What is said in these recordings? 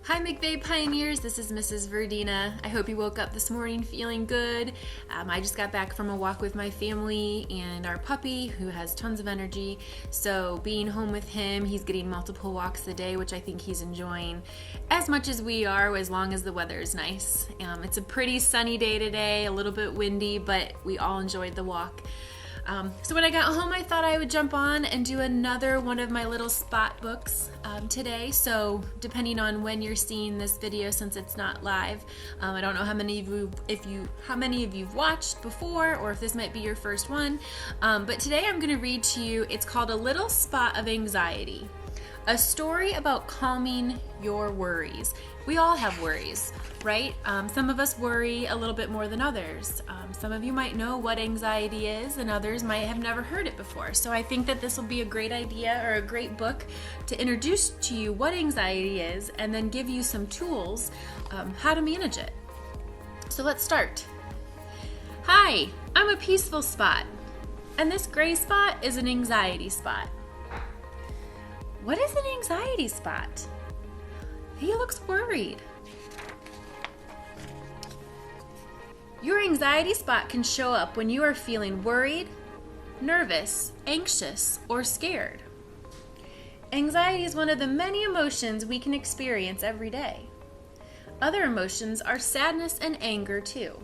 Hi McVeigh Pioneers, this is Mrs. Verdina. I hope you woke up this morning feeling good. I just got back from a walk with my family and our puppy who has tons of energy. So being home with him, he's getting multiple walks a day, which I think he's enjoying as much as we are, as long as the weather is nice. It's a pretty sunny day today, a little bit windy, but we all enjoyed the walk. So when I got home, I thought I would jump on and do another one of my little spot books today. So depending on when you're seeing this video, since it's not live, I don't know how many of you've watched before, or if this might be your first one. But today I'm going to read to you. It's called A Little Spot of Anxiety, a story about calming your worries. We all have worries, right? Some of us worry a little bit more than others. Some of you might know what anxiety is, and others might have never heard it before. So I think that this will be a great idea or a great book to introduce to you what anxiety is and then give you some tools how to manage it. So let's start. Hi, I'm a peaceful spot, and this gray spot is an anxiety spot. What is an anxiety spot? He looks worried. Your anxiety spot can show up when you are feeling worried, nervous, anxious, or scared. Anxiety is one of the many emotions we can experience every day. Other emotions are sadness and anger too.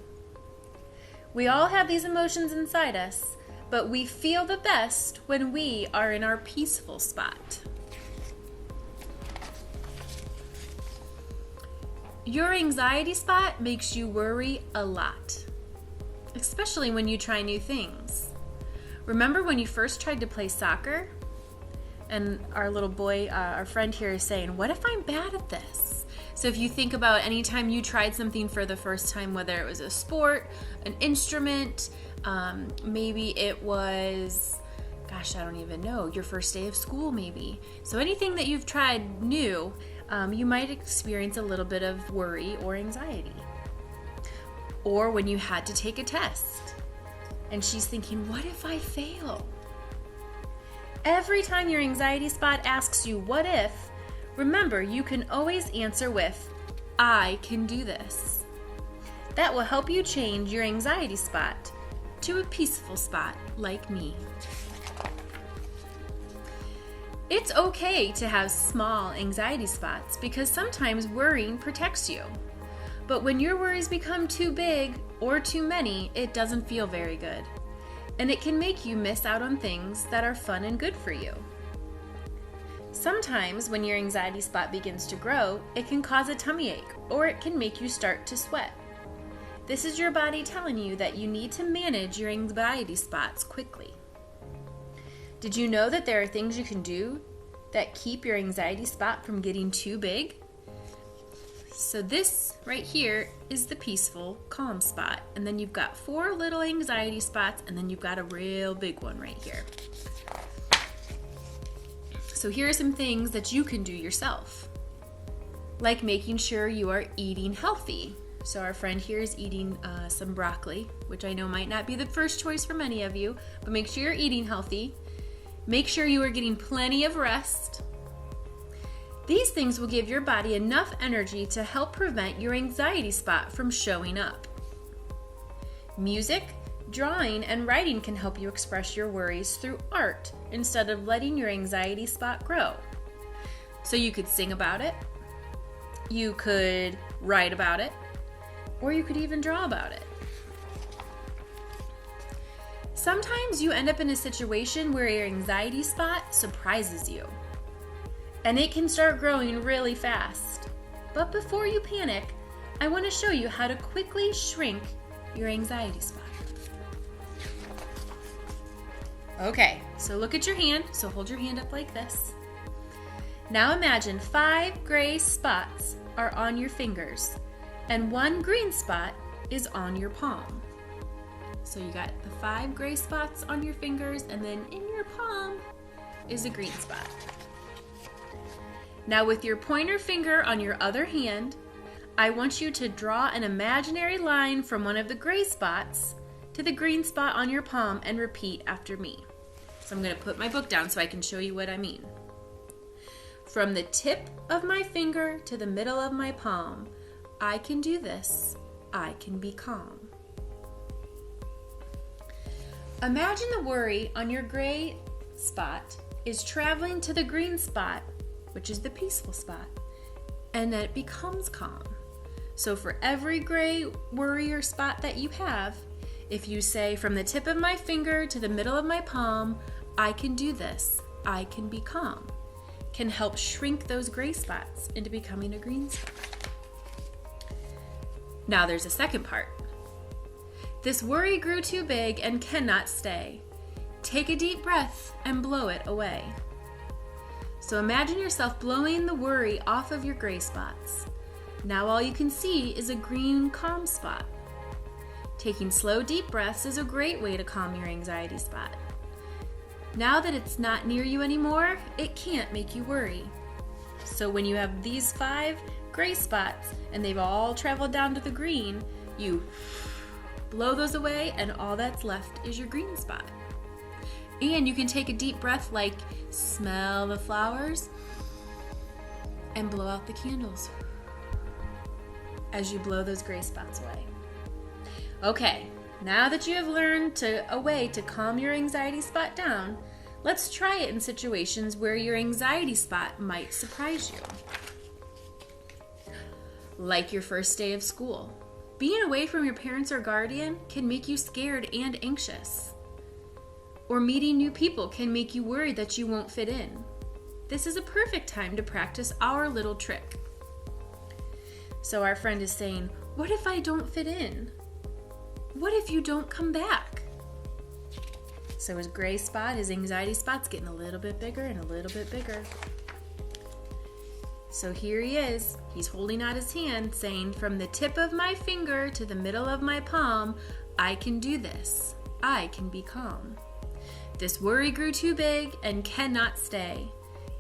We all have these emotions inside us, but we feel the best when we are in our peaceful spot. Your anxiety spot makes you worry a lot, especially when you try new things. Remember when you first tried to play soccer? And our little boy, our friend here, is saying, what if I'm bad at this? So if you think about any time you tried something for the first time, whether it was a sport, an instrument, maybe it was, I don't even know, your first day of school maybe. So anything that you've tried new, you might experience a little bit of worry or anxiety. Or when you had to take a test and she's thinking, what if I fail? Every time your anxiety spot asks you, what if, remember you can always answer with, I can do this. That will help you change your anxiety spot to a peaceful spot like me. It's okay to have small anxiety spots because sometimes worrying protects you. But when your worries become too big or too many, it doesn't feel very good. And it can make you miss out on things that are fun and good for you. Sometimes when your anxiety spot begins to grow, it can cause a tummy ache or it can make you start to sweat. This is your body telling you that you need to manage your anxiety spots quickly. Did you know that there are things you can do that keep your anxiety spot from getting too big? So this right here is the peaceful, calm spot. And then you've got 4 little anxiety spots, and then you've got a real big one right here. So here are some things that you can do yourself, like making sure you are eating healthy. So our friend here is eating some broccoli, which I know might not be the first choice for many of you, but make sure you're eating healthy. Make sure you are getting plenty of rest. These things will give your body enough energy to help prevent your anxiety spot from showing up. Music, drawing, and writing can help you express your worries through art instead of letting your anxiety spot grow. So you could sing about it, you could write about it, or you could even draw about it. Sometimes you end up in a situation where your anxiety spot surprises you, and it can start growing really fast. But before you panic, I want to show you how to quickly shrink your anxiety spot. Okay, so look at your hand. So hold your hand up like this. Now imagine 5 gray spots are on your fingers, and 1 green spot is on your palm. So you got the 5 gray spots on your fingers, and then in your palm is a green spot. Now with your pointer finger on your other hand, I want you to draw an imaginary line from one of the gray spots to the green spot on your palm and repeat after me. So I'm going to put my book down so I can show you what I mean. From the tip of my finger to the middle of my palm, I can do this. I can be calm. Imagine the worry on your gray spot is traveling to the green spot, which is the peaceful spot, and then it becomes calm. So for every gray worry or spot that you have, if you say, from the tip of my finger to the middle of my palm, I can do this, I can be calm, can help shrink those gray spots into becoming a green spot. Now there's a second part. This worry grew too big and cannot stay. Take a deep breath and blow it away. So imagine yourself blowing the worry off of your gray spots. Now all you can see is a green calm spot. Taking slow deep breaths is a great way to calm your anxiety spot. Now that it's not near you anymore, it can't make you worry. So when you have these 5 gray spots and they've all traveled down to the green, you blow those away and all that's left is your green spot. And you can take a deep breath, like smell the flowers, and blow out the candles as you blow those gray spots away. Okay, now that you have learned a way to calm your anxiety spot down, let's try it in situations where your anxiety spot might surprise you. Like your first day of school. Being away from your parents or guardian can make you scared and anxious. Or meeting new people can make you worried that you won't fit in. This is a perfect time to practice our little trick. So our friend is saying, what if I don't fit in? What if you don't come back? So his gray spot, his anxiety spot's getting a little bit bigger and a little bit bigger. So here he is. He's holding out his hand saying, from the tip of my finger to the middle of my palm, I can do this. I can be calm. This worry grew too big and cannot stay.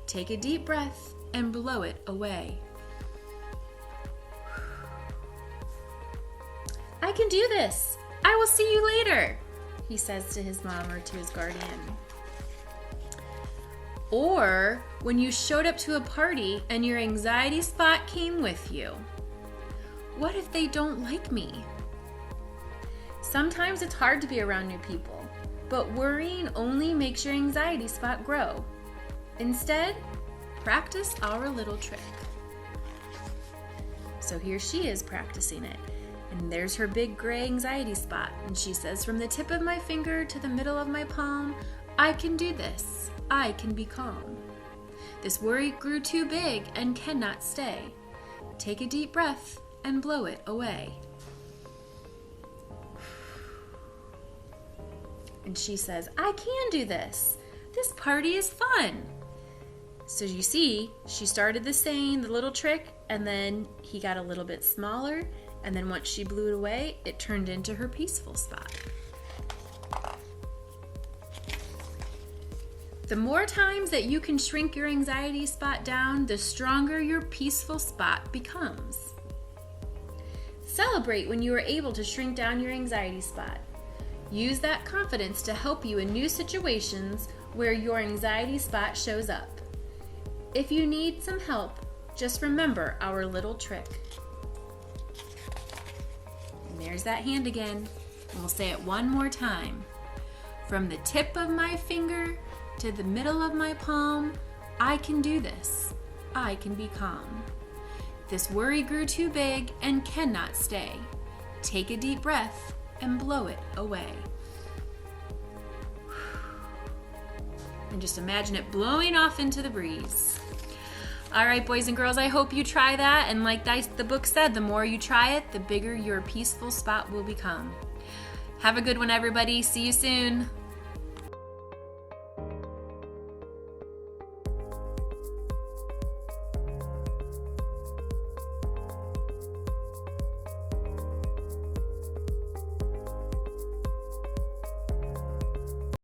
Take a deep breath and blow it away. I can do this. I will see you later, he says to his mom or to his guardian. Or when you showed up to a party and your anxiety spot came with you. What if they don't like me? Sometimes it's hard to be around new people, but worrying only makes your anxiety spot grow. Instead, practice our little trick. So here she is practicing it. And there's her big gray anxiety spot. And she says, from the tip of my finger to the middle of my palm, I can do this. I can be calm. This worry grew too big and cannot stay. Take a deep breath and blow it away. And she says, I can do this. This party is fun. So you see, she started saying the little trick, and then he got a little bit smaller, and then once she blew it away, it turned into her peaceful spot. The more times that you can shrink your anxiety spot down, the stronger your peaceful spot becomes. Celebrate when you are able to shrink down your anxiety spot. Use that confidence to help you in new situations where your anxiety spot shows up. If you need some help, just remember our little trick. And there's that hand again. And we'll say it one more time. From the tip of my finger to the middle of my palm, I can do this. I can be calm. This worry grew too big and cannot stay. Take a deep breath and blow it away. And just imagine it blowing off into the breeze. All right, boys and girls, I hope you try that. And like the book said, the more you try it, the bigger your peaceful spot will become. Have a good one, everybody. See you soon.